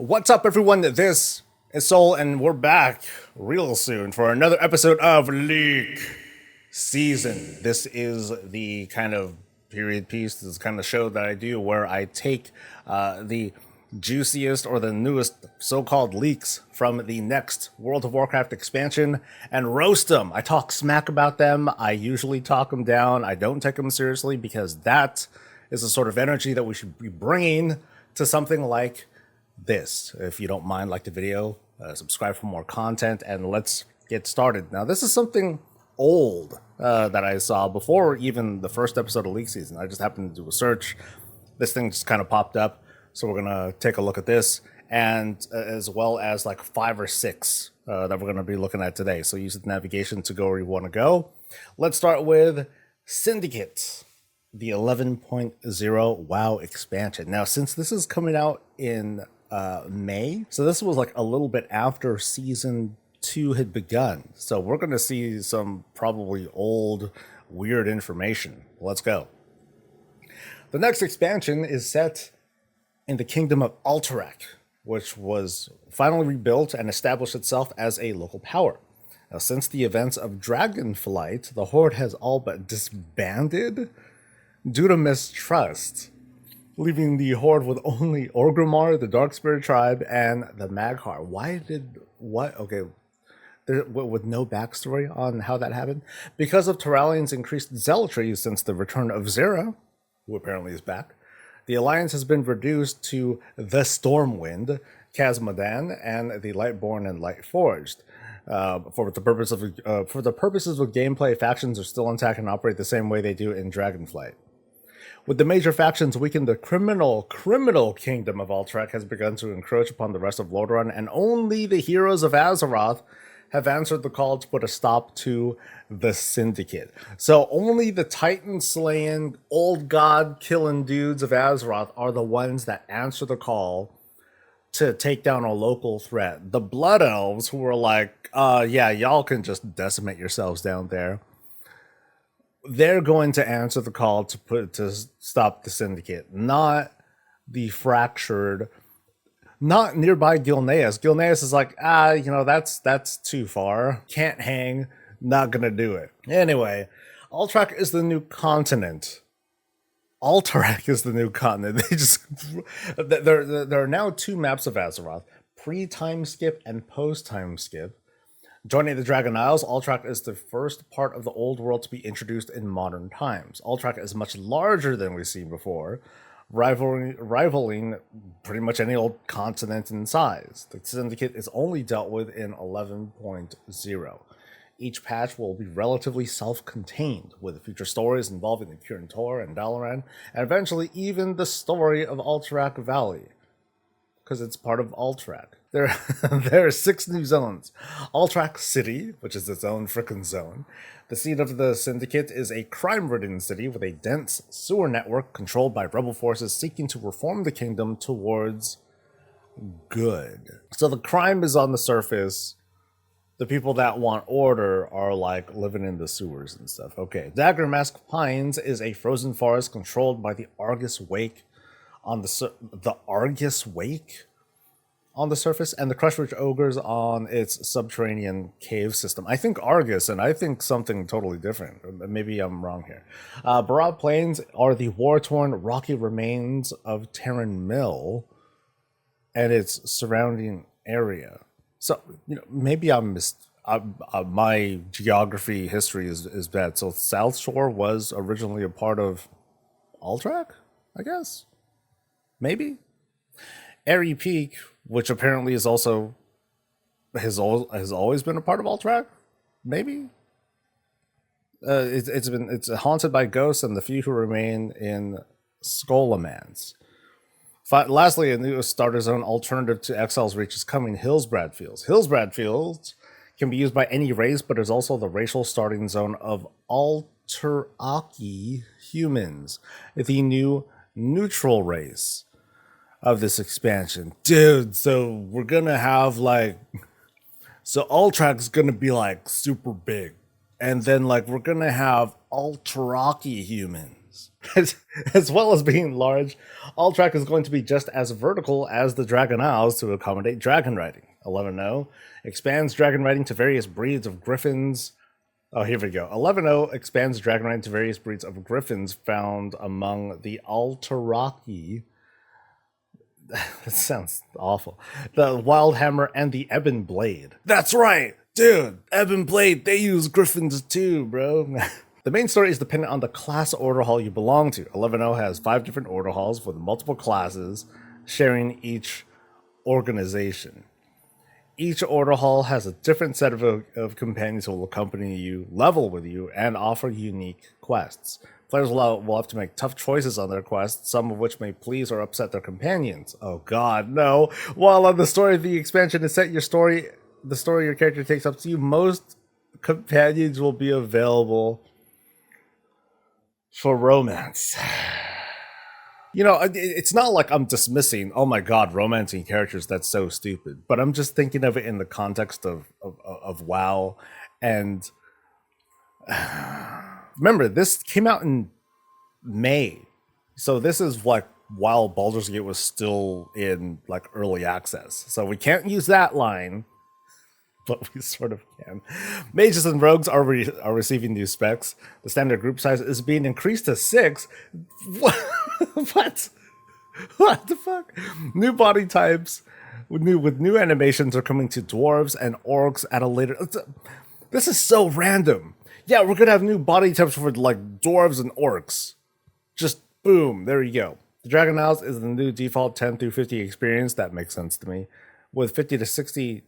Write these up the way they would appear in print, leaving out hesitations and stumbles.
What's up, everyone? This is Soul, and we're back real soon for another episode of Leak Season. This is the kind of period piece, this kind of show that I do where I take the juiciest or the newest so-called leaks from the next World of Warcraft expansion and roast them. I talk smack about them. I usually talk them down. I don't take them seriously because that is the sort of energy that we should be bringing to something like this. If you don't mind, like the video, subscribe for more content, and let's get started. Now, this is something old that I saw before even the first episode of Leak Season. I just happened to do a search. This thing just kind of popped up. So we're going to take a look at this, and as well as like 5 or 6 that we're going to be looking at today. So use the navigation to go where you want to go. Let's start with Syndicate, the 11.0 WoW expansion. Now, since this is coming out in May, so this was like a little bit after Season 2 had begun. So we're going to see some probably old, weird information. Let's go. The next expansion is set in the kingdom of Alterac, which was finally rebuilt and established itself as a local power. Now, since the events of Dragonflight, the Horde has all but disbanded due to mistrust, leaving the Horde with only Orgrimmar, the Dark Spirit tribe, and the Mag'har. With no backstory on how that happened. Because of Turalian's increased zealotry since the return of Xera, who apparently is back, the alliance has been reduced to the Stormwind, Khazmodan, and the Lightborn and Lightforged. For the purposes of gameplay, factions are still intact and operate the same way they do in Dragonflight. With the major factions weakened, the criminal kingdom of Alterac has begun to encroach upon the rest of Lordaeron, and only the heroes of Azeroth have answered the call to put a stop to the Syndicate. So only the Titan-slaying, old god-killing dudes of Azeroth are the ones that answer the call to take down a local threat. The Blood Elves, who are like, yeah, y'all can just decimate yourselves down there, they're going to answer the call to stop the Syndicate, not the fractured, not nearby Gilneas. Gilneas is like, that's too far. Can't hang, not gonna do it. Anyway, Alterac is the new continent. Alterac is the new continent. There are now 2 maps of Azeroth, pre-time skip and post-time skip. Joining the Dragon Isles, Alterac is the first part of the old world to be introduced in modern times. Alterac is much larger than we've seen before, rivaling pretty much any old continent in size. The Syndicate is only dealt with in 11.0. Each patch will be relatively self-contained, with future stories involving the Kirin Tor and Dalaran, and eventually even the story of Alterac Valley, because it's part of Alterac. There are 6 new zones. Alterac City, which is its own frickin' zone. The seat of the Syndicate is a crime-ridden city with a dense sewer network controlled by rebel forces seeking to reform the kingdom towards good. So the crime is on the surface. The people that want order are like living in the sewers and stuff. Okay, Daggermask Pines is a frozen forest controlled by the Argus Wake on the Argus Wake on the surface, and the Crushwitch Ogres on its subterranean cave system. I think Argus, and I think something totally different. Maybe I'm wrong here. Broad Plains are the war-torn rocky remains of Terran Mill and its surrounding area. So, maybe my geography history is bad. So South Shore was originally a part of Alterac, I guess? Maybe? Airy Peak, which apparently is also has always been a part of Alterac, maybe. It's haunted by ghosts and the few who remain in Skolamans. Lastly, a new starter zone alternative to Exile's Reach is coming. Hillsbrad Fields. Hillsbrad Fields can be used by any race, but is also the racial starting zone of Alteraki humans, the new neutral race of this expansion. Dude, so we're gonna have so Altrac's gonna be super big, and then we're gonna have Alteraki humans. as well as being large, Alterac is going to be just as vertical as the Dragon Isles to accommodate dragon riding. 11.0 expands dragon riding to various breeds of griffins. Oh, here we go. 11.0 expands dragon riding to various breeds of griffins found among the Alteraki. That sounds awful. The Wildhammer and the Ebon Blade. That's right, dude. Ebon Blade, they use griffins too, bro. The main story is dependent on the class order hall you belong to. 11.0 has 5 different order halls with multiple classes sharing each organization. Each order hall has a different set of companions who will accompany you, level with you, and offer unique quests. Players will have to make tough choices on their quests, some of which may please or upset their companions. Oh god, no. While on the story of the expansion is set, the story your character takes up to you, most companions will be available for romance. You know, it's not like I'm dismissing, oh my god, romancing characters, that's so stupid. But I'm just thinking of it in the context of WoW. And remember, this came out in May. So this is like while Baldur's Gate was still in like early access. So we can't use that line, but we sort of can. Mages and rogues are receiving new specs. The standard group size is being increased to 6. What? What the fuck? New body types with new animations are coming to dwarves and orcs at a later. This is so random. Yeah, we're gonna have new body types for like dwarves and orcs. Just boom, there you go. The Dragon Isles is the new default 10 through 50 experience. That makes sense to me. With 50 to 60.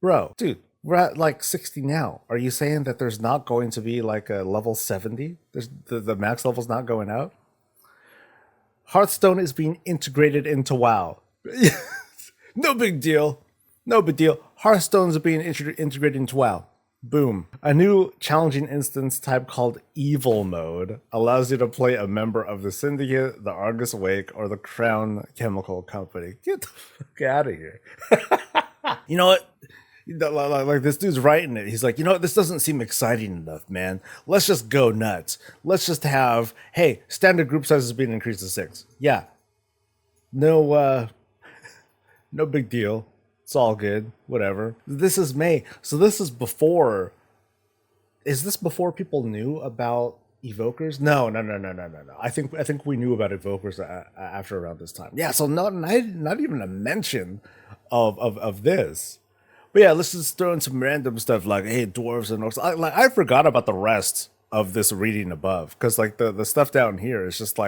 Bro, dude, we're at like 60 now. Are you saying that there's not going to be like a level 70? There's the max level's not going out? Hearthstone is being integrated into WoW. No big deal. No big deal. Hearthstone's being integrated into WoW. Boom. A new challenging instance type called Evil Mode allows you to play a member of the Syndicate, the Argus Wake, or the Crown Chemical Company. Get the fuck out of here. You know what? Like this dude's writing it. He's like, you know what? This doesn't seem exciting enough, man. Let's just go nuts. Let's just have, hey, standard group size is being increased to 6. Yeah. No big deal. It's all good. Whatever. This is May. So this is before. Is this before people knew about evokers? No. I think we knew about evokers after around this time. Yeah. So not even a mention of this. But yeah, let's just throw in some random stuff like, hey, dwarves and orcs. I forgot about the rest of this reading above because like the stuff down here is just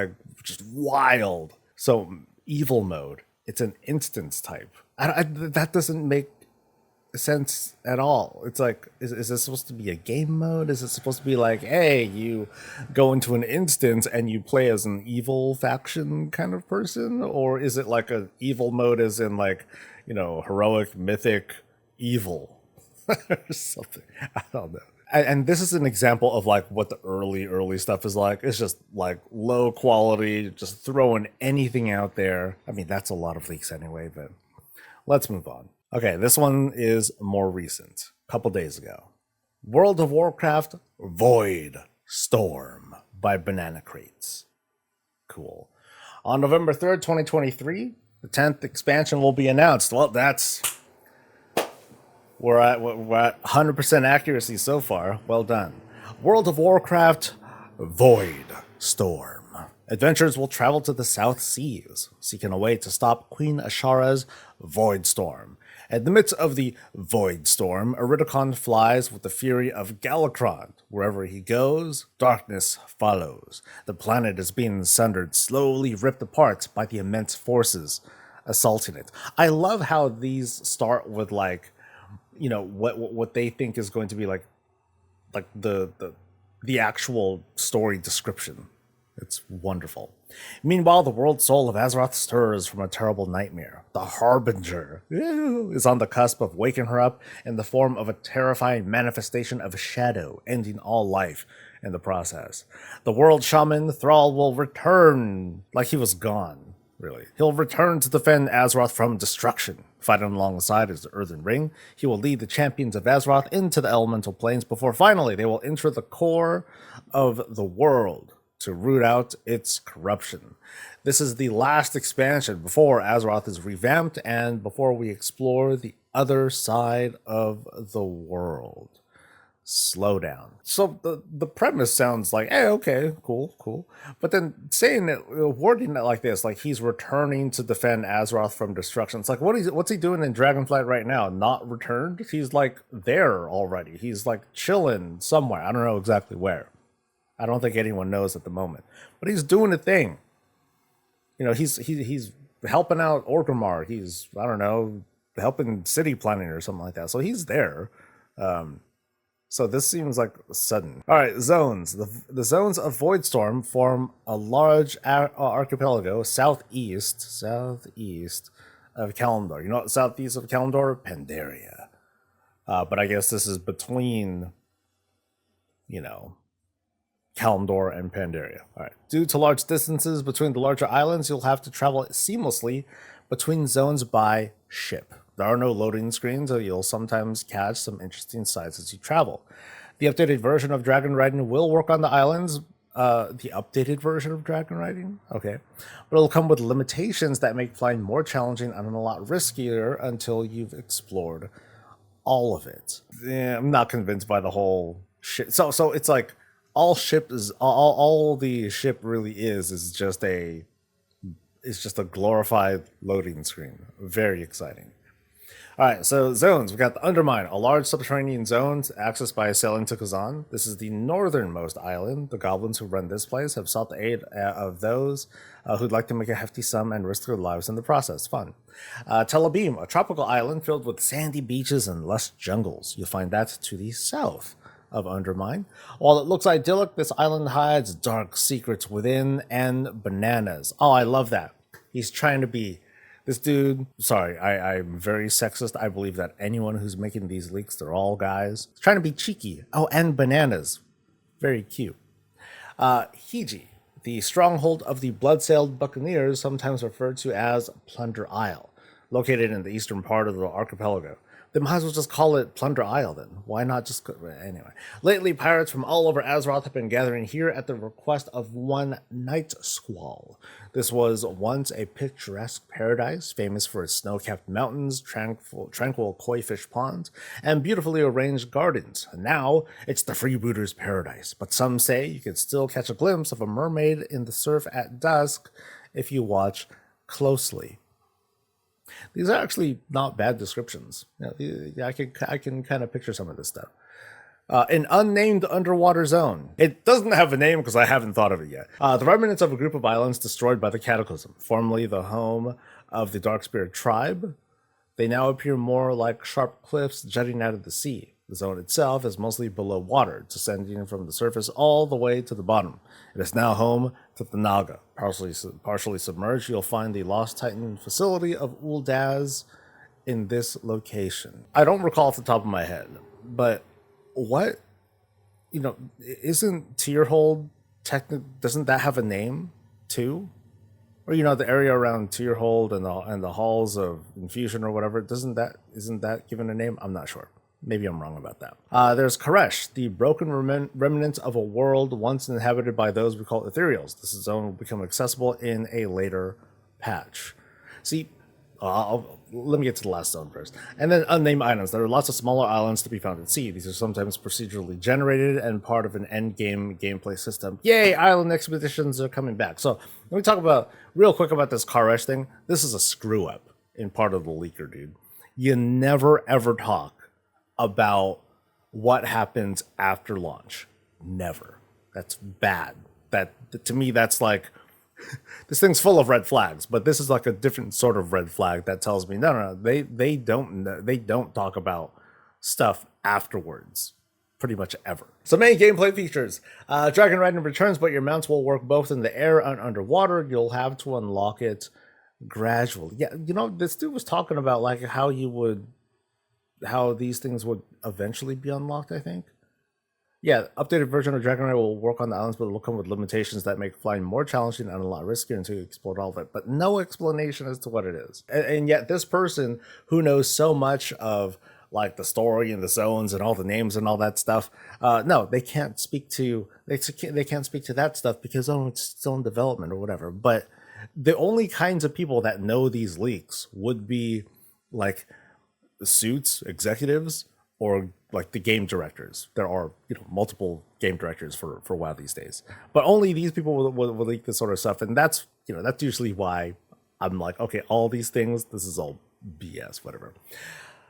wild. So Evil Mode. It's an instance type. That doesn't make sense at all. It's like, is this supposed to be a game mode? Is it supposed to be like, hey, you go into an instance and you play as an evil faction kind of person? Or is it like a evil mode as in like, you know, heroic, mythic, evil or something? I don't know. And this is an example of like what the early stuff is like. It's just like low quality, just throwing anything out there. I mean, that's a lot of leaks anyway, but let's move on. Okay, this one is more recent. A couple days ago. World of Warcraft Voidstorm by Banana Crates. Cool. On November 3rd, 2023, the 10th expansion will be announced. Well, we're at 100% accuracy so far. Well done. World of Warcraft Voidstorm. Adventurers will travel to the South Seas, seeking a way to stop Queen Ashara's Voidstorm. In the midst of the Voidstorm, Iridicon flies with the fury of Galakron. Wherever he goes, darkness follows. The planet is being sundered, slowly ripped apart by the immense forces assaulting it. I love how these start with like, you know, what they think is going to be like the actual story description. It's wonderful. Meanwhile, the world soul of Azeroth stirs from a terrible nightmare. The Harbinger is on the cusp of waking her up in the form of a terrifying manifestation of shadow, ending all life in the process. The world shaman Thrall will return like he was gone, really. He'll return to defend Azeroth from destruction. Fighting alongside is the Earthen Ring, he will lead the champions of Azeroth into the elemental planes before finally they will enter the core of the world to root out its corruption. This is the last expansion before Azeroth is revamped and before we explore the other side of the world. Slow down. So the premise sounds like, hey, okay, cool. But then saying it, wording it like this, like he's returning to defend Azeroth from destruction. It's like, what's he doing in Dragonflight right now? Not returned? He's like there already. He's like chilling somewhere. I don't know exactly where. I don't think anyone knows at the moment. But he's doing a thing. You know, he's helping out Orgrimmar. He's, I don't know, helping city planning or something like that. So he's there. So this seems like sudden. All right, zones. The zones of Voidstorm form a large archipelago southeast of Kalimdor. You know what southeast of Kalimdor? Pandaria. But I guess this is between, you know, Kalimdor and Pandaria. All right. Due to large distances between the larger islands, you'll have to travel seamlessly between zones by ship. There are no loading screens, so you'll sometimes catch some interesting sights as you travel. The updated version of dragon riding will work on the islands. The updated version of dragon riding? Okay. But it'll come with limitations that make flying more challenging and a lot riskier until you've explored all of it. Yeah, I'm not convinced by the whole ship. So it's like all the ship really is just a glorified loading screen. Very exciting. All right, so zones. We've got the Undermine, a large subterranean zone accessed by sailing to Kazan. This is the northernmost island. The goblins who run this place have sought the aid of those who'd like to make a hefty sum and risk their lives in the process. Fun. Tel Abyb, a tropical island filled with sandy beaches and lush jungles. You'll find that to the south of Undermine. While it looks idyllic, this island hides dark secrets within and bananas. Oh, I love that. He's trying to be... This dude, sorry, I'm very sexist. I believe that anyone who's making these leaks, they're all guys. He's trying to be cheeky. Oh, and bananas. Very cute. Hiji, the stronghold of the blood-sailed buccaneers, sometimes referred to as Plunder Isle, located in the eastern part of the archipelago. They might as well just call it Plunder Isle then. Why not just... Anyway. Lately, pirates from all over Azeroth have been gathering here at the request of one Night Squall. This was once a picturesque paradise, famous for its snow-capped mountains, tranquil koi-fish ponds, and beautifully arranged gardens. And now, it's the freebooter's paradise. But some say you can still catch a glimpse of a mermaid in the surf at dusk if you watch closely. These are actually not bad descriptions. You know, I can kind of picture some of this stuff. An unnamed underwater zone. It doesn't have a name because I haven't thought of it yet. The remnants of a group of islands destroyed by the Cataclysm, formerly the home of the Darkspirit tribe. They now appear more like sharp cliffs jutting out of the sea. The zone itself is mostly below water, descending from the surface all the way to the bottom. It is now home to the Naga. Partially submerged, you'll find the Lost Titan facility of Uldaz in this location. I don't recall off the top of my head, but what, you know, isn't Tierhold doesn't that have a name too? Or, you know, the area around Tierhold and the halls of Infusion or whatever, isn't that given a name? I'm not sure. Maybe I'm wrong about that. There's Koresh, the broken remnants of a world once inhabited by those we call ethereals. This zone will become accessible in a later patch. See, let me get to the last zone first. And then unnamed islands. There are lots of smaller islands to be found at sea. These are sometimes procedurally generated and part of an endgame gameplay system. Yay, island expeditions are coming back. So let me talk about real quick about this Koresh thing. This is a screw up in part of the leaker, dude. You never ever talk about what happens after launch. Never. That's bad. That, to me, that's like, this thing's full of red flags, but this is like a different sort of red flag that tells me no, they don't talk about stuff afterwards pretty much ever. So main gameplay features. Dragon riding returns, but your mounts will work both in the air and underwater. You'll have to unlock it gradually. Yeah, you know, this dude was talking about like how these things would eventually be unlocked, I think. Yeah, updated version of Dragonflight will work on the islands, but it will come with limitations that make flying more challenging and a lot riskier until you explore all of it. But no explanation as to what it is. And yet this person who knows so much of like the story and the zones and all the names and all that stuff, no, they can't speak to they can't speak to that stuff because it's still in development or whatever. But the only kinds of people that know these leaks would be like suits, executives, or like the game directors. There are multiple game directors for WoW these days, but only these people will leak this sort of stuff, and that's that's usually why I'm like, okay, all these things, this is all BS, whatever.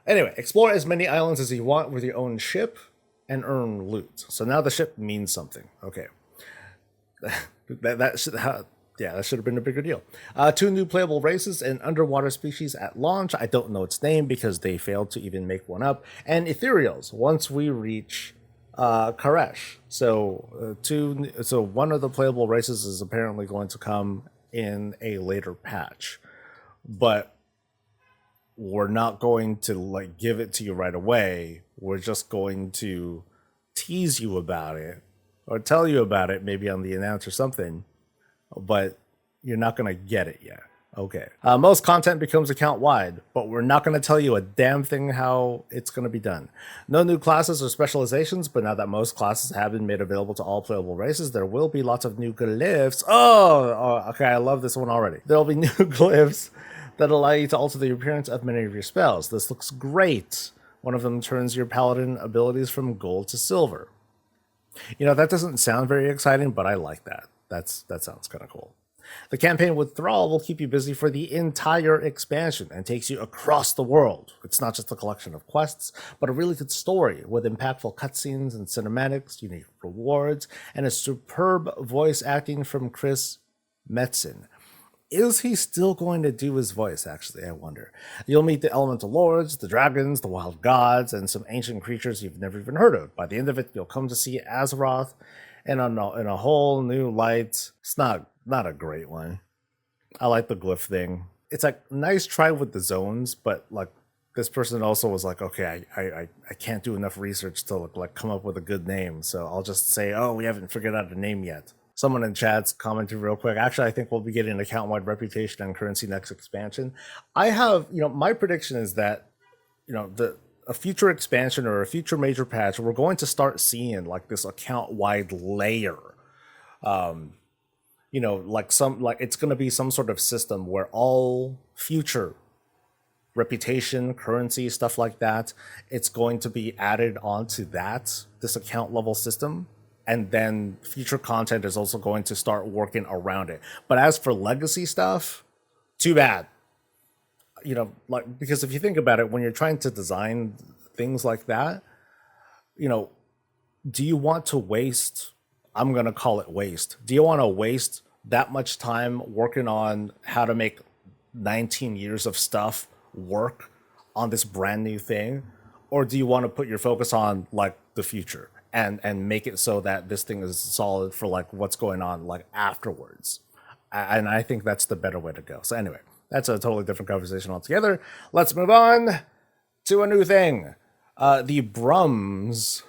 Anyway, explore as many islands as you want with your own ship and earn loot. So now the ship means something. Okay, that should have been a bigger deal. 2 new playable races and underwater species at launch. I don't know its name because they failed to even make one up. And ethereals once we reach Karesh. So one of the playable races is apparently going to come in a later patch, but we're not going to like give it to you right away. We're just going to tease you about it or tell you about it maybe on the announce or something, but you're not going to get it yet. Okay. Most content becomes account wide, but we're not going to tell you a damn thing how it's going to be done. No new classes or specializations, but now that most classes have been made available to all playable races, there will be lots of new glyphs. Oh, okay. I love this one already. There'll be new glyphs that allow you to alter the appearance of many of your spells. This looks great. One of them turns your paladin abilities from gold to silver. That doesn't sound very exciting, but I like that. That sounds kind of cool. The campaign with Thrall will keep you busy for the entire expansion and takes you across the world. It's not just a collection of quests, but a really good story with impactful cutscenes and cinematics, unique rewards, and a superb voice acting from Chris Metzen. Is he still going to do his voice, actually? I wonder. You'll meet the elemental lords, the dragons, the wild gods, and some ancient creatures you've never even heard of. By the end of it, you'll come to see Azeroth in a whole new light. It's not a great one. I like the glyph thing. It's like nice try with the zones, but like this person also was like, okay, I can't do enough research to like come up with a good name, so I'll just say, oh, we haven't figured out a name yet. Someone in chat's commented real quick. Actually, I think we'll be getting an account-wide reputation and currency next expansion. I have, my prediction is that, a future expansion or a future major patch, we're going to start seeing like this account-wide layer. Like it's going to be some sort of system where all future reputation, currency, stuff like that, it's going to be added onto this account level system. And then future content is also going to start working around it. But as for legacy stuff, too bad. Because if you think about it, when you're trying to design things like that, do you want to waste, I'm going to call it waste. Do you want to waste that much time working on how to make 19 years of stuff work on this brand new thing? Or do you want to put your focus on like the future? And make it so that this thing is solid for like what's going on like afterwards. And I think that's the better way to go. So anyway, that's a totally different conversation altogether. Let's move on to a new thing. The Brums.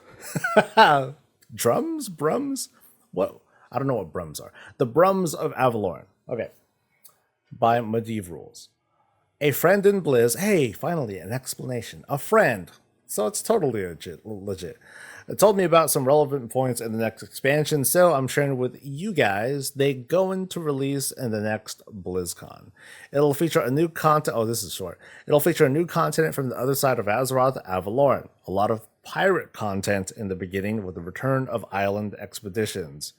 Brums? What? I don't know what Brums are. The Brums of Avaloren. Okay. By Medivh Rules. A friend in Blizz. Hey, finally, an explanation. A friend. So it's totally legit. It told me about some relevant points in the next expansion, so I'm sharing with you guys. They going to release in the next BlizzCon. It'll feature a new content. Oh, this is short. It'll feature a new continent from the other side of Azeroth, Avaloren. A lot of pirate content in the beginning with the return of island expeditions.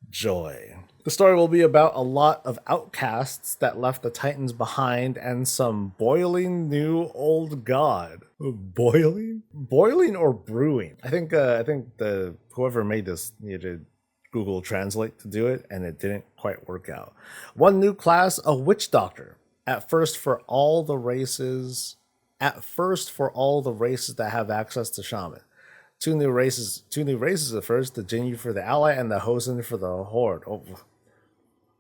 Joy. The story will be about a lot of outcasts that left the Titans behind and some boiling new old god. Boiling or brewing? I think the whoever made this needed Google Translate to do it, and it didn't quite work out. One new class, a witch doctor. At first for all the races that have access to shaman. Two new races at first, the Jinyu for the ally and the Hosen for the horde. Oh,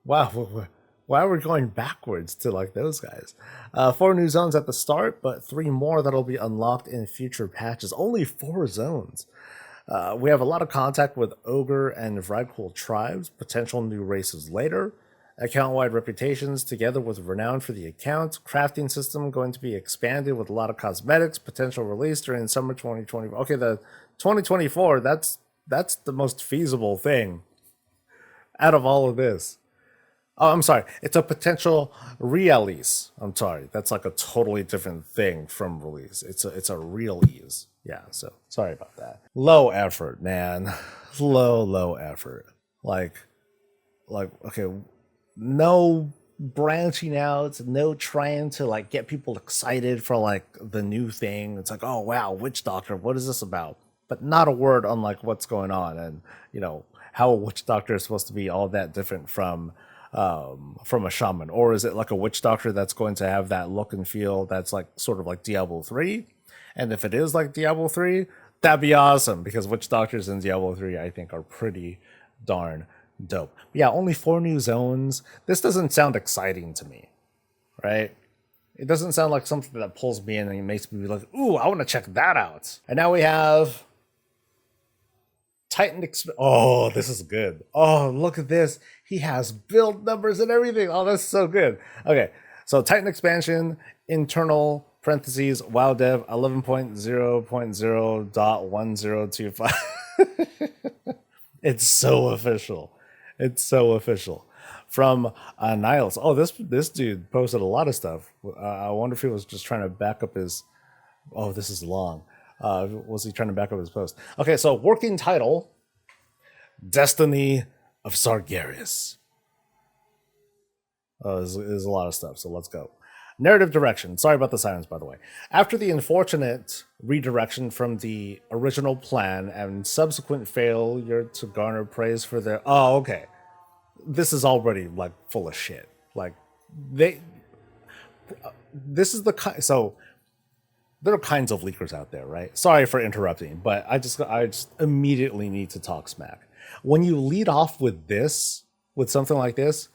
wow. Why are we going backwards to like those guys? 4 new zones at the start, but 3 more that'll be unlocked in future patches. Only 4 zones. We have a lot of contact with Ogre and Vrykul tribes, potential new races later, account-wide reputations together with renown for the account, crafting system going to be expanded with a lot of cosmetics, potential release during summer 2024. Okay, the 2024, that's the most feasible thing out of all of this. Oh, I'm sorry. It's a potential release. I'm sorry. That's like a totally different thing from release. It's a release. Yeah. So sorry about that. Low effort, man. Low effort. Like okay, no branching out, no trying to like get people excited for like the new thing. It's like, oh wow, witch doctor, what is this about? But not a word on like what's going on and how a witch doctor is supposed to be all that different from a shaman, or is it like a witch doctor that's going to have that look and feel that's like sort of like Diablo 3? And if it is like Diablo 3, that'd be awesome because witch doctors in Diablo 3 I think are pretty darn dope. Yeah, only 4 new zones. This doesn't sound exciting to me, right? It doesn't sound like something that pulls me in and makes me be like, ooh, I want to check that out. And now we have Titan oh, this is good. Oh, look at this. He has build numbers and everything. Oh, that's so good. Okay, so Titan expansion, internal parentheses, WoW dev 11.0.0.1025. It's so official. It's so official. From Niles. Oh, this dude posted a lot of stuff. I wonder if he was just trying to back up his. Oh, this is long. Was he trying to back up his post? Okay, so working title: Destiny of Sargeras. Oh, there's a lot of stuff. So let's go. Narrative direction. Sorry about the silence, by the way. After the unfortunate redirection from the original plan and subsequent failure to garner praise for their. Oh, okay. This is already like full of shit. Like they. This is the kind. So there are kinds of leakers out there, right? Sorry for interrupting, but I just immediately need to talk smack. When you lead off with this, with something like this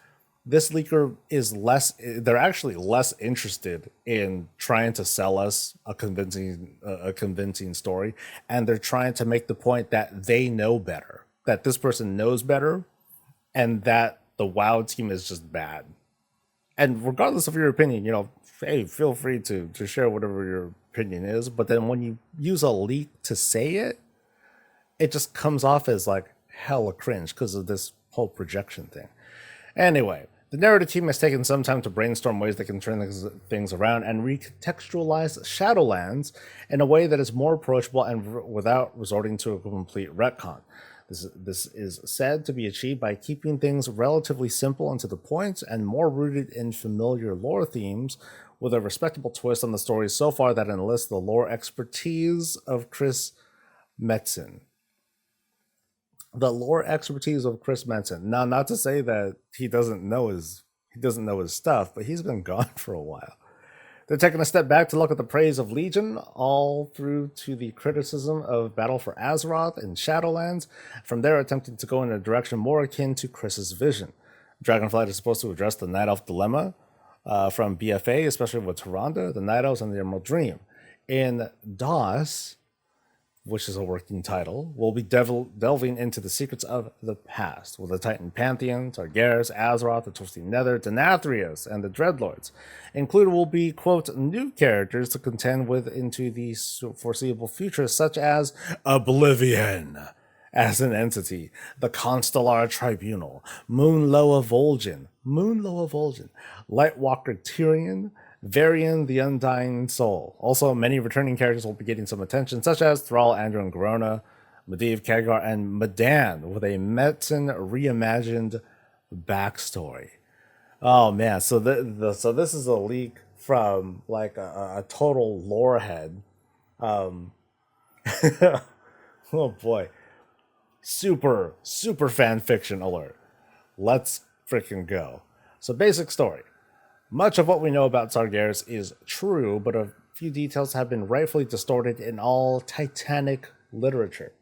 leaker is they're actually less interested in trying to sell us a convincing story, and they're trying to make the point that they know better, that this person knows better, and that the WoW team is just bad. And regardless of your opinion, hey, feel free to share whatever your opinion is, but then when you use a leak to say it, it just comes off as like hella cringe because of this whole projection thing. Anyway, the narrative team has taken some time to brainstorm ways they can turn things around and recontextualize Shadowlands in a way that is more approachable and without resorting to a complete retcon. This is said to be achieved by keeping things relatively simple and to the point and more rooted in familiar lore themes, with a respectable twist on the story so far that enlists the lore expertise of Chris Metzen. The lore expertise of Chris Metzen. Now, not to say that he doesn't know his stuff, but he's been gone for a while. They're taking a step back to look at the praise of Legion, all through to the criticism of Battle for Azeroth and Shadowlands. From there, attempting to go in a direction more akin to Chris's vision. Dragonflight is supposed to address the Night Elf dilemma from BFA, especially with Tyrande, the Night Elves, and the Emerald Dream. In DOS, which is a working title, we'll be delving into the secrets of the past with the Titan Pantheon, Sargeras, Azeroth, the Twisting Nether, Denathrius, and the Dreadlords. Included will be, quote, new characters to contend with into the foreseeable future, such as Oblivion as an entity, the Constellar Tribunal, Moonloa Vol'jin, Lightwalker Tyrion, Varian the Undying Soul. Also, many returning characters will be getting some attention, such as Thrall, Andrew, and Garona, Medivh, Khadgar, and Madan, with a Metzen reimagined backstory. Oh man, so this is a leak from like a total lore head. Oh boy, super fan fiction alert. Let's freaking go. So basic story. Much of what we know about Sargeras is true, but a few details have been rightfully distorted in all Titanic literature.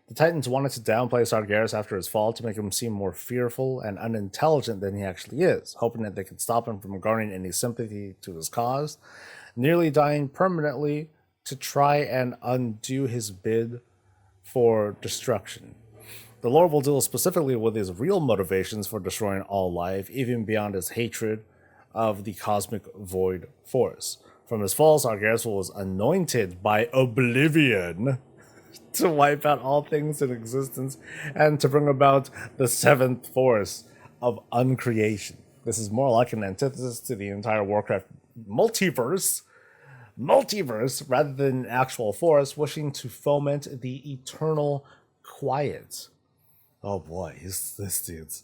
The Titans wanted to downplay Sargeras after his fall to make him seem more fearful and unintelligent than he actually is, hoping that they could stop him from garnering any sympathy to his cause, nearly dying permanently to try and undo his bid for destruction. The Lord will deal specifically with his real motivations for destroying all life, even beyond his hatred of the cosmic void force. From his fall, Sargeras was anointed by Oblivion to wipe out all things in existence and to bring about the seventh force of uncreation. This is more like an antithesis to the entire Warcraft multiverse rather than an actual force wishing to foment the eternal quiet. Oh boy, this dude's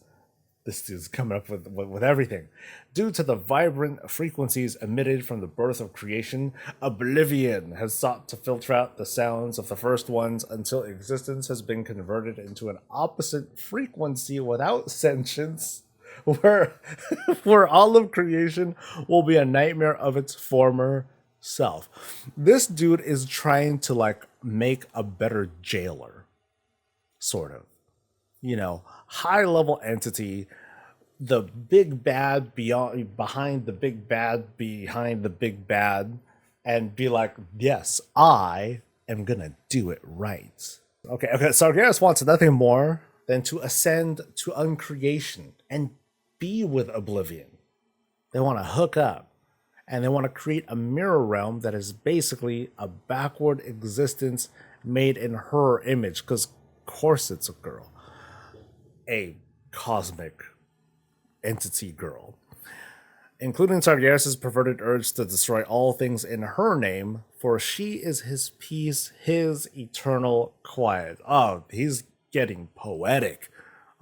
coming up with everything. Due to the vibrant frequencies emitted from the birth of creation, Oblivion has sought to filter out the sounds of the first ones until existence has been converted into an opposite frequency without sentience, where all of creation will be a nightmare of its former self. This dude is trying to like make a better jailer, sort of. High level entity, the big bad behind the big bad, and be like, yes, I am gonna do it right. Okay. Sargeras wants nothing more than to ascend to uncreation and be with Oblivion. They want to hook up, and they want to create a mirror realm that is basically a backward existence made in her image, because of course it's a girl. A cosmic entity girl, including Sargeras' perverted urge to destroy all things in her name, for she is his peace, his eternal quiet. Oh, he's getting poetic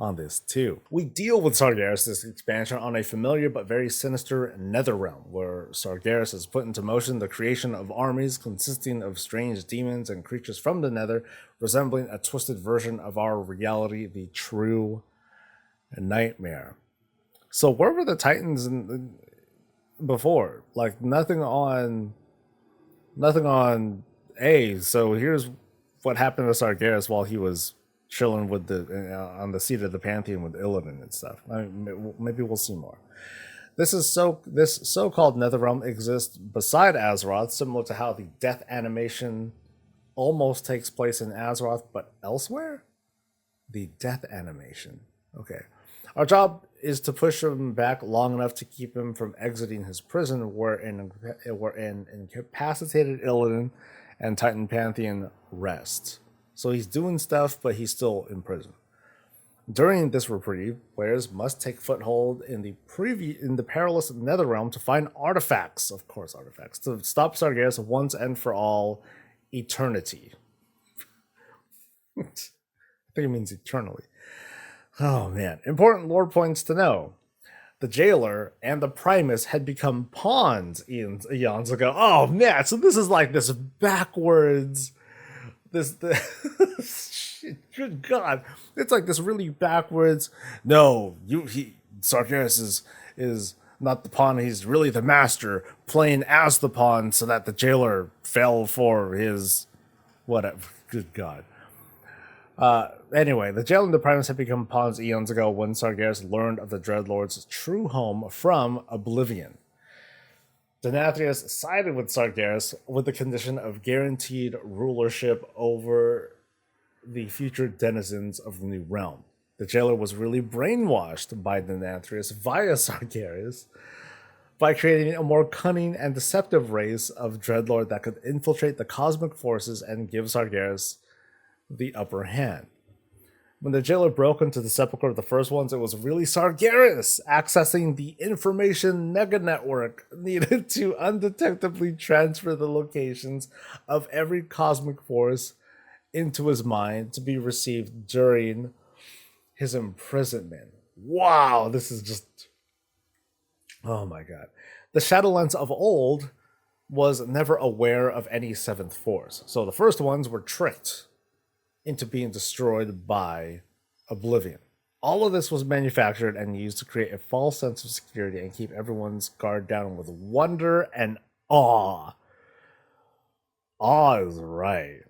on this too. We deal with Sargeras' expansion on a familiar but very sinister nether realm, where Sargeras has put into motion the creation of armies consisting of strange demons and creatures from the nether, resembling a twisted version of our reality, the true nightmare. So where were the Titans before? Like nothing on A. So here's what happened to Sargeras while he was chilling with on the seat of the Pantheon with Illidan and stuff. Maybe we'll see more. This so-called Netherrealm exists beside Azeroth, similar to how the death animation almost takes place in Azeroth, but elsewhere? The death animation. Okay. Our job is to push him back long enough to keep him from exiting his prison, wherein incapacitated Illidan and Titan Pantheon rest. So he's doing stuff, but he's still in prison. During this reprieve, players must take foothold in the perilous Netherrealm to find artifacts, to stop Sargeras once and for all eternity. I think it means eternally. Oh man, important lore points to know. The Jailer and the Primus had become pawns eons ago. Oh man, so this is like this backwards... shit, good God, it's like this really backwards. No, Sargeras is not the pawn. He's really the master, playing as the pawn, so that the Jailer fell for his whatever. Good God. Anyway, the Jailer and the Primus had become pawns eons ago when Sargeras learned of the Dreadlord's true home from Oblivion. Denathrius sided with Sargeras with the condition of guaranteed rulership over the future denizens of the new realm. The Jailer was really brainwashed by Denathrius via Sargeras by creating a more cunning and deceptive race of Dreadlord that could infiltrate the cosmic forces and give Sargeras the upper hand. When the Jailer broke into the sepulchre of the first ones, it was really Sargeras accessing the information mega network needed to undetectably transfer the locations of every cosmic force into his mind to be received during his imprisonment. Wow, this is just... oh my God. The Shadowlands of old was never aware of any seventh force, so the first ones were tricked into being destroyed by Oblivion. All of this was manufactured and used to create a false sense of security and keep everyone's guard down with wonder and awe. Awe is right.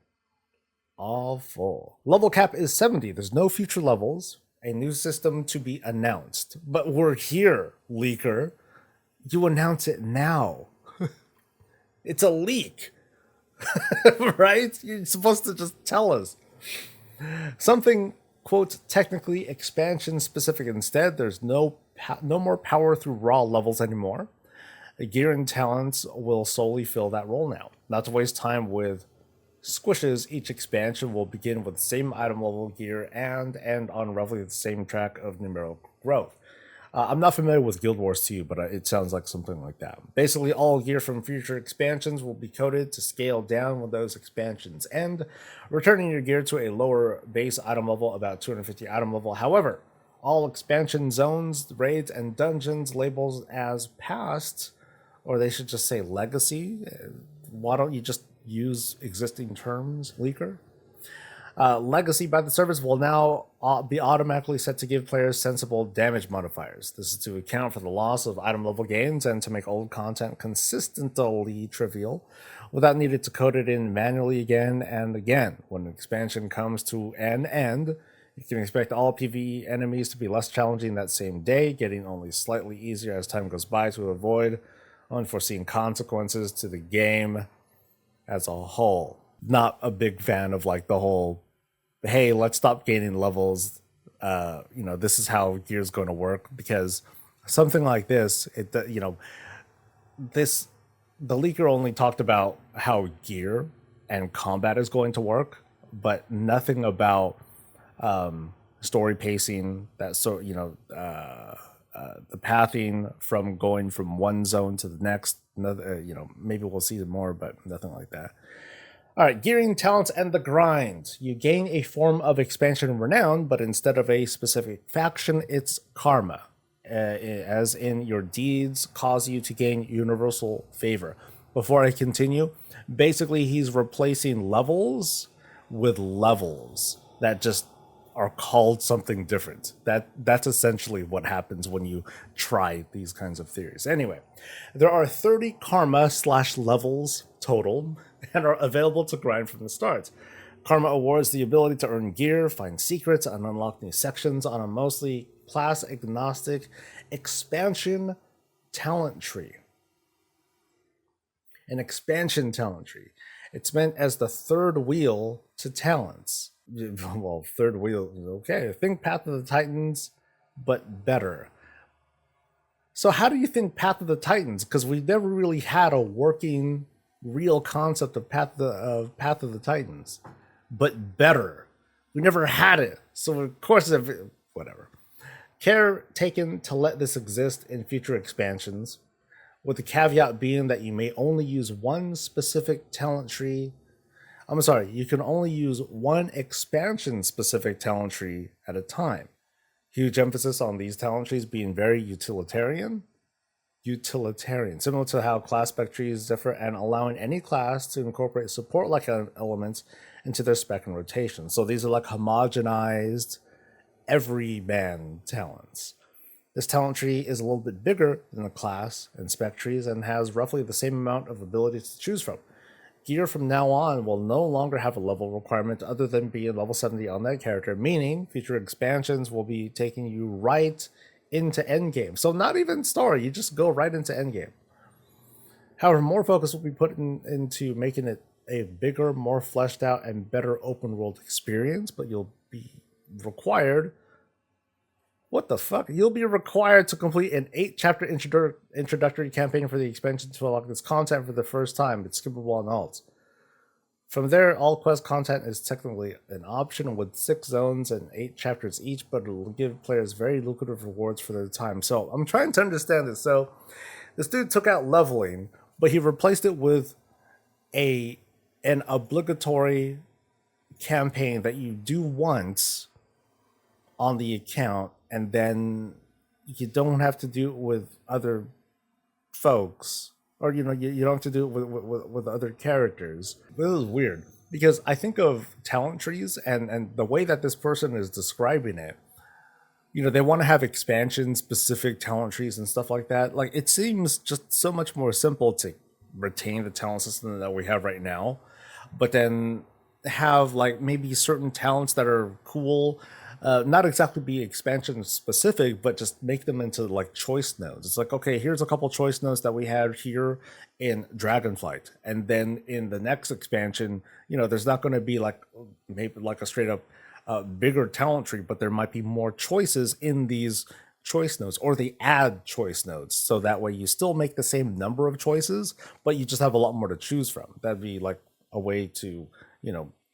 Awful. Level cap is 70. There's no future levels. A new system to be announced. But we're here, leaker. You announce it now. It's a leak. Right? You're supposed to just tell us. Something, quote, technically expansion specific instead. There's no more power through raw levels anymore. Gear and talents will solely fill that role now. Not to waste time with squishes, each expansion will begin with the same item level gear and end on roughly the same track of numerical growth. I'm not familiar with Guild Wars 2, but it sounds like something like that. Basically, all gear from future expansions will be coded to scale down when those expansions end, returning your gear to a lower base item level, about 250 item level. However, all expansion zones, raids, and dungeons labels as past, or they should just say legacy. Why don't you just use existing terms, Leaker? Legacy by the service will now be automatically set to give players sensible damage modifiers. This is to account for the loss of item level gains and to make old content consistently trivial without needing to code it in manually again and again. When an expansion comes to an end, you can expect all PvE enemies to be less challenging that same day, getting only slightly easier as time goes by to avoid unforeseen consequences to the game as a whole. Not a big fan of like the whole, hey, let's stop gaining levels. This is how gear's going to work, because something like this, the leaker only talked about how gear and combat is going to work, but nothing about story pacing. The pathing from going from one zone to the next. Maybe we'll see more, but nothing like that. All right, gearing, talents, and the grind. You gain a form of expansion renown, but instead of a specific faction, it's karma. As in, your deeds cause you to gain universal favor. Before I continue, basically he's replacing levels with levels that just are called something different. That's essentially what happens when you try these kinds of theories. Anyway, there are 30 karma / levels total and are available to grind from the start. Karma awards the ability to earn gear, find secrets, and unlock new sections on a mostly class agnostic expansion talent tree. An expansion talent tree. It's meant as the third wheel to talents. Well, third wheel, okay. Think Path of the Titans, but better. So how do you think Path of the Titans? Because we never really had a working, real concept of Path of the Titans, but better. We never had it. So of course, whatever. Care taken to let this exist in future expansions, with the caveat being that you may only use one specific talent tree. You can only use one expansion-specific talent tree at a time. Huge emphasis on these talent trees being very utilitarian, similar to how class spec trees differ, and allowing any class to incorporate support-like elements into their spec and rotation. So these are like homogenized, everyman talents. This talent tree is a little bit bigger than the class and spec trees and has roughly the same amount of abilities to choose from. Gear from now on will no longer have a level requirement other than being level 70 on that character, meaning future expansions will be taking you right into endgame. So not even story, you just go right into endgame. However, more focus will be put into making it a bigger, more fleshed out, and better open world experience, but you'll be required... What the fuck? You'll be required to complete an 8-chapter introductory campaign for the expansion to unlock this content for the first time. It's skippable on alt. From there, all quest content is technically an option with 6 zones and 8 chapters each, but it will give players very lucrative rewards for their time. So I'm trying to understand this. So this dude took out leveling, but he replaced it with an obligatory campaign that you do once on the account, and then you don't have to do it with other folks, or you don't have to do it with other characters. This is weird, because I think of talent trees and the way that this person is describing it, they want to have expansion specific talent trees and stuff like that. Like, it seems just so much more simple to retain the talent system that we have right now, but then have like maybe certain talents that are cool not exactly be expansion specific, but just make them into like choice nodes. It's like, okay, here's a couple choice nodes that we have here in Dragonflight, and then in the next expansion, there's not going to be like maybe like a straight up bigger talent tree, but there might be more choices in these choice nodes, or they add choice nodes, so that way you still make the same number of choices, but you just have a lot more to choose from. That'd be like a way to,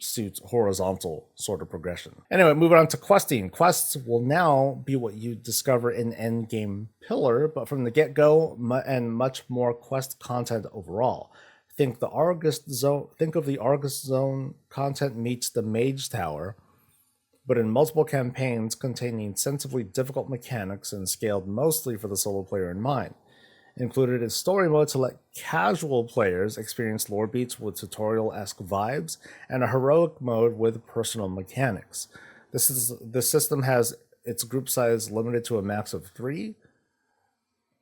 suit horizontal sort of progression. Anyway, moving on to questing. Quests will now be what you discover in endgame pillar, but from the get-go, and much more quest content overall. Think of the Argus Zone content meets the Mage Tower, but in multiple campaigns containing sensibly difficult mechanics and scaled mostly for the solo player in mind. Included is story mode to let casual players experience lore beats with tutorial-esque vibes, and a heroic mode with personal mechanics. The system has its group size limited to a max of 3.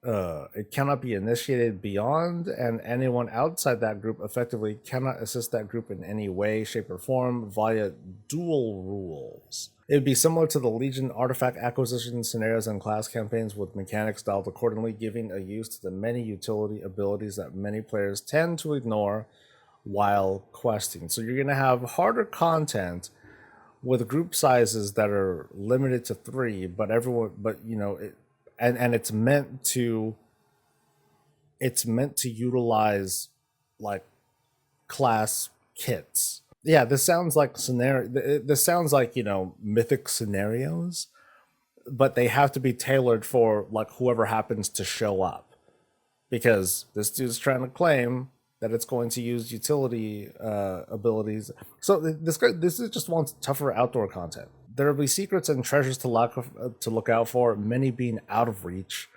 It cannot be initiated beyond, and anyone outside that group effectively cannot assist that group in any way, shape, or form via dual rules. It would be similar to the Legion artifact acquisition scenarios and class campaigns, with mechanics dialed accordingly, giving a use to the many utility abilities that many players tend to ignore while questing. So you're going to have harder content with group sizes that are limited to 3, but and it's meant to utilize like class kits. Yeah, this sounds like mythic scenarios, but they have to be tailored for like whoever happens to show up, because this dude's trying to claim that it's going to use utility abilities. So this is just wants tougher outdoor content. There will be secrets and treasures to look out for, many being out of reach,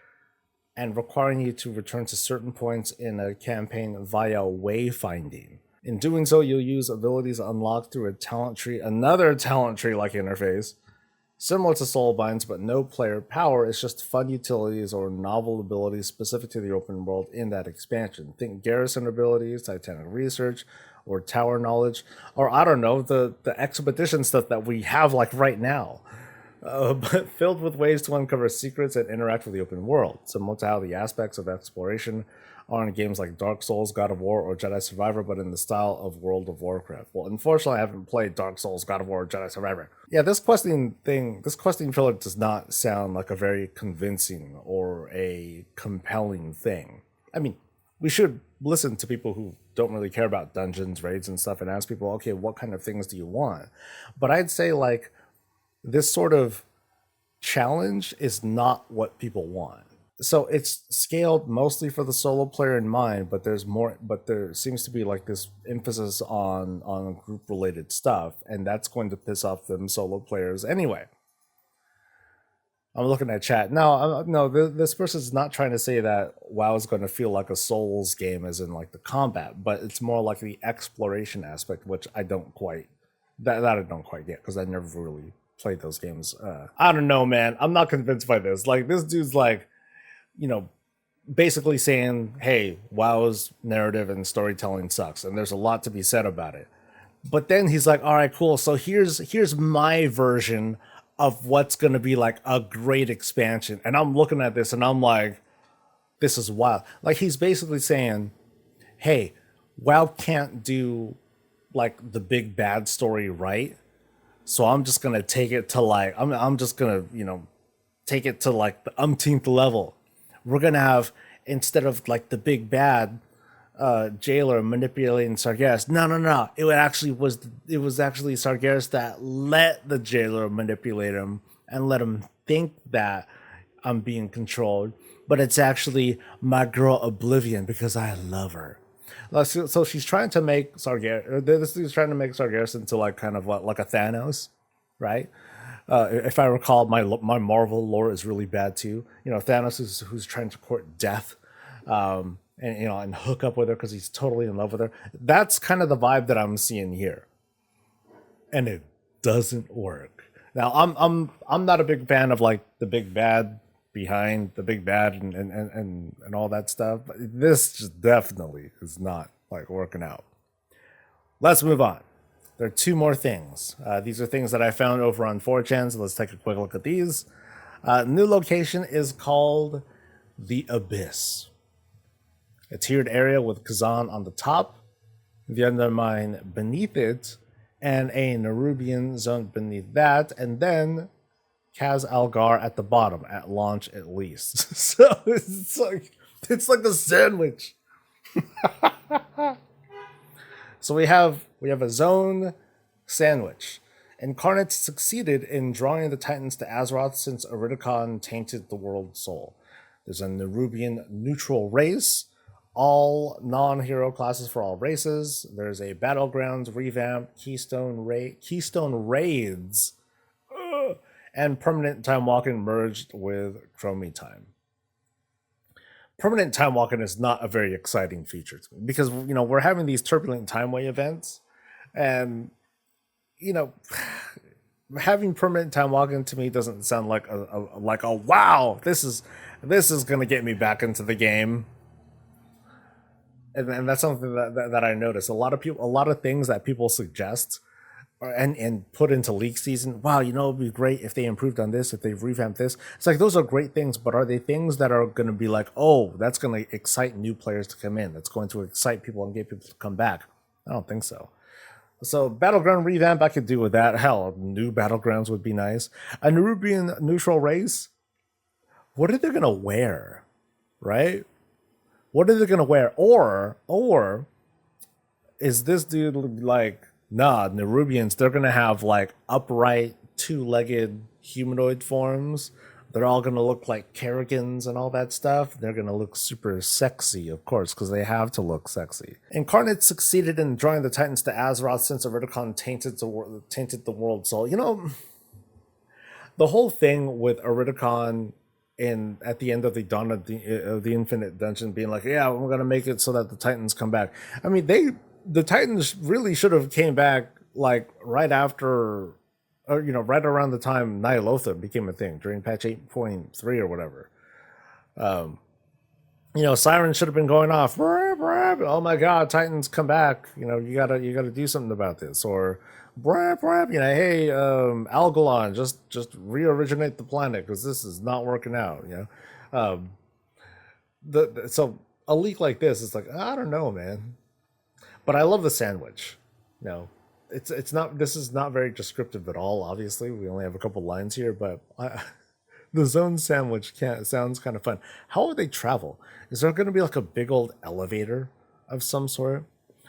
and requiring you to return to certain points in a campaign via wayfinding. In doing so, you'll use abilities unlocked through another talent tree-like interface, similar to Soulbinds, but no player power. It's just fun utilities or novel abilities specific to the open world in that expansion. Think garrison abilities, Titanic research, or tower knowledge, or I don't know, the expedition stuff that we have like right now. But filled with ways to uncover secrets and interact with the open world, similar to how the aspects of exploration are in games like Dark Souls, God of War, or Jedi Survivor, but in the style of World of Warcraft. Well, unfortunately, I haven't played Dark Souls, God of War, or Jedi Survivor. Yeah, this questing pillar does not sound like a very convincing or a compelling thing. I mean, we should listen to people who don't really care about dungeons, raids, and stuff, and ask people, okay, what kind of things do you want? But I'd say, like, this sort of challenge is not what people want. So it's scaled mostly for the solo player in mind, but there seems to be like this emphasis on group related stuff, and that's going to piss off them solo players anyway. I'm looking at chat. No, this person's not trying to say that WoW is going to feel like a Souls game as in like the combat, but it's more like the exploration aspect, which I don't quite get, because I never really played those games. I don't know, man. I'm not convinced by this. Like, this dude's like, basically saying, hey, WoW's narrative and storytelling sucks, and there's a lot to be said about it. But then he's like, all right, cool. So here's my version of what's going to be like a great expansion. And I'm looking at this and I'm like, this is wild. Like, he's basically saying, hey, WoW can't do like the big bad story right. So I'm just going to take it to like, I'm just going to, take it to like the umpteenth level. We're going to have, instead of like the big bad jailer manipulating Sargeras, no. It was actually Sargeras that let the jailer manipulate him and let him think that I'm being controlled. But it's actually my girl Oblivion because I love her. So she's trying to make Sargeras. This is trying to make Sargeras into like kind of like a Thanos, right? If I recall, my Marvel lore is really bad too. Thanos is who's trying to court death, and hook up with her because he's totally in love with her. That's kind of the vibe that I'm seeing here, and it doesn't work. Now, I'm not a big fan of like the big bad behind the big bad and all that stuff. But this just definitely is not like working out. Let's move on. There are two more things. These are things that I found over on 4chan, so let's take a quick look at these. New location is called the Abyss. A tiered area with Kazan on the top, the Undermine beneath it, and a Nerubian zone beneath that, and then Kaz Algar at the bottom, at launch at least. So it's like a sandwich. So we have a zone sandwich. Incarnate succeeded in drawing the Titans to Azeroth since Iridicon tainted the world soul. There's a Nerubian neutral race, all non-hero classes for all races. There's a Battlegrounds revamp, Keystone Raids, and Permanent Time Walking merged with Chromie Time. Permanent Time Walking is not a very exciting feature to me because, we're having these Turbulent Timeway events, and, having Permanent Time Walking to me doesn't sound like a wow, this is going to get me back into the game. And that's something that I noticed. A lot of things that people suggest and put into league season. Wow, it'd be great if they improved on this, if they revamped this. It's like, those are great things, but are they things that are going to be like, oh, that's going to excite new players to come in? That's going to excite people and get people to come back? I don't think so. So Battleground revamp, I could do with that. Hell, new Battlegrounds would be nice. A Nerubian neutral race. What are they going to wear? Right? What are they going to wear? Or is this dude like, nah, Nerubians, they're going to have like upright, two-legged humanoid forms. They're all going to look like Kerrigans and all that stuff. They're going to look super sexy, of course, because they have to look sexy. Incarnate succeeded in drawing the Titans to Azeroth since Iridicon tainted the world soul. The whole thing with Iridicon at the end of the Dawn of the Infinite Dungeon being like, yeah, we're going to make it so that the Titans come back. I mean, the Titans really should have came back like right after, or right around the time Nyalotha became a thing, during patch 8.3 or whatever. Sirens should have been going off. Oh my God, Titans come back! You gotta do something about this. Or hey, Algalon, just re-originate the planet because this is not working out. So a leak like this is like, I don't know, man. But I love the sandwich. It's not. This is not very descriptive at all. Obviously, we only have a couple lines here, but the zone sandwich sounds kind of fun. How would they travel? Is there going to be like a big old elevator of some sort,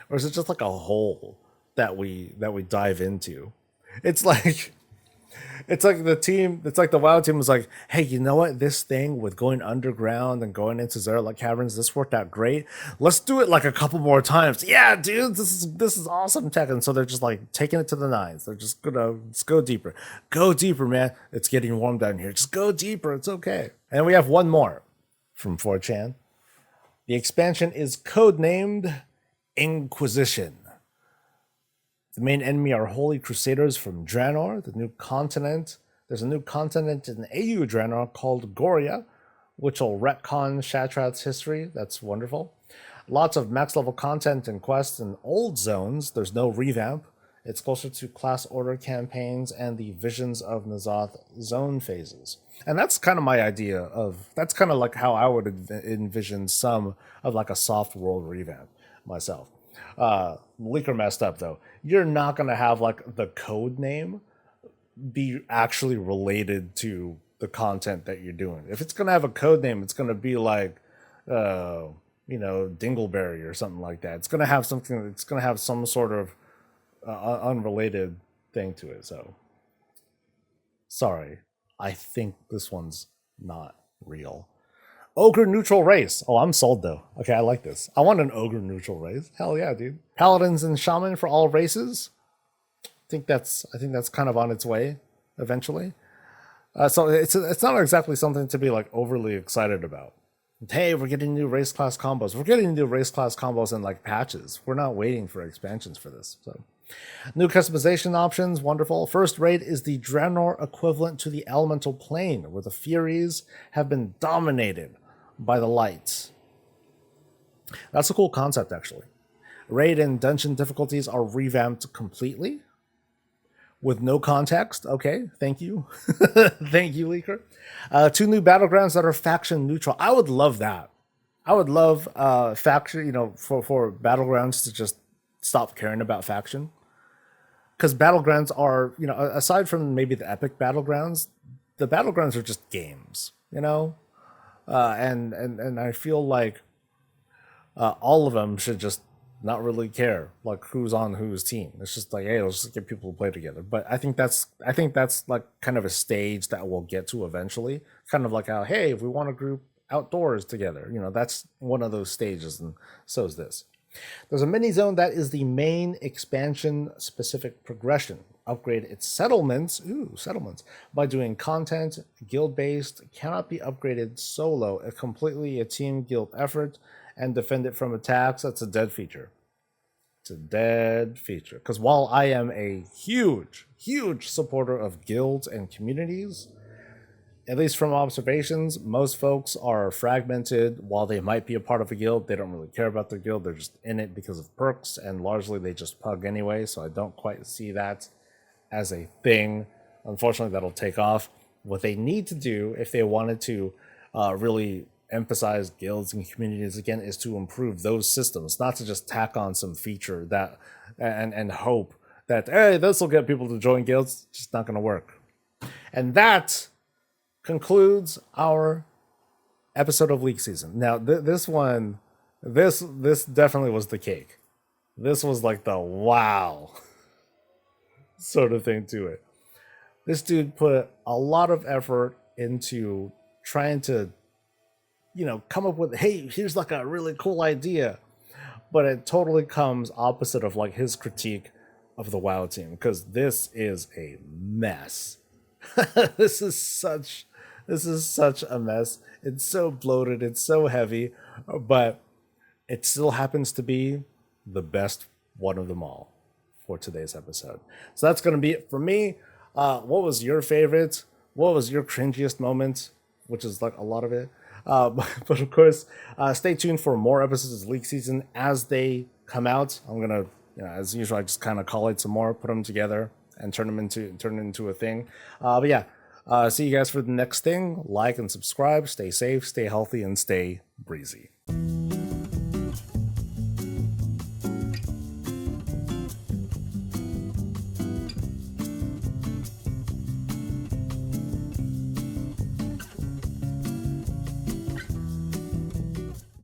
or is it just like a hole that we dive into? It's like the WoW team was like, hey, you know what? This thing with going underground and going into Zerla caverns, this worked out great. Let's do it like a couple more times. Yeah, dude, this is awesome tech. And so they're just like taking it to the nines. They're just let's go deeper. Go deeper, man. It's getting warm down here. Just go deeper. It's okay. And we have one more from 4chan. The expansion is codenamed Inquisition. The main enemy are Holy Crusaders from Draenor, the new continent. There's a new continent in AU Draenor called Goria, which will retcon Shatrath's history. That's wonderful. Lots of max level content and quests in old zones. There's no revamp. It's closer to class order campaigns and the Visions of N'Zoth zone phases. And that's kind of my idea of, that's kind of like how I would envision some of like a soft world revamp myself. Leaker messed up though. You're not going to have like the code name be actually related to the content that you're doing. If it's going to have a code name, it's going to be like, Dingleberry or something like that. It's going to have something, it's going to have some sort of unrelated thing to it. So sorry, I think this one's not real. Ogre neutral race. Oh, I'm sold though. Okay, I like this. I want an ogre neutral race. Hell yeah, dude. Paladins and shaman for all races. I think that's kind of on its way eventually. So it's not exactly something to be like overly excited about. Hey, we're getting new race class combos. We're getting new race class combos in like patches. We're not waiting for expansions for this. So new customization options, wonderful. First raid is the Draenor equivalent to the elemental plane, where the Furies have been dominated by the lights. That's a cool concept, actually. Raid and dungeon difficulties are revamped completely with no context. Okay, thank you. Thank you, Leaker. 2 new battlegrounds that are faction neutral. I would love that. I would love faction, for battlegrounds to just stop caring about faction. Because battlegrounds are, aside from maybe the epic battlegrounds, the battlegrounds are just games, and I feel like all of them should just not really care like who's on whose team. It's just like, hey, let's just get people to play together. But I think that's like kind of a stage that we'll get to eventually. Kind of like how, hey, if we want to group outdoors together, that's one of those stages, and so is this. There's a mini zone that is the main expansion specific progression. Upgrade its settlements, by doing content, guild based, cannot be upgraded solo, completely a team guild effort, and defend it from attacks. That's a dead feature. It's a dead feature. Because while I am a huge supporter of guilds and communities, at least from observations, most folks are fragmented. While they might be a part of a guild, they don't really care about their guild. They're just in it because of perks, and largely they just pug anyway, so I don't quite see that as a thing. Unfortunately, that'll take off. What they need to do, if they wanted to really emphasize guilds and communities again, is to improve those systems, not to just tack on some feature that and hope that, hey, this will get people to join guilds. It's just not going to work. And that concludes our episode of League Season. Now, this definitely was the cake. This was like the wow sort of thing to it. This dude put a lot of effort into trying to, come up with, hey, here's like a really cool idea. But it totally comes opposite of like his critique of the WoW team, because this is a mess. This is such a mess. It's so bloated, it's so heavy, but it still happens to be the best one of them all for today's episode. So that's going to be it for me. What was your favorite? What was your cringiest moment? Which is like a lot of it. But of course, stay tuned for more episodes of League Season as they come out. I'm going to, as usual, I just kind of collate some more, put them together, and turn it into a thing. But yeah, see you guys for the next thing. Like and subscribe. Stay safe, stay healthy, and stay breezy.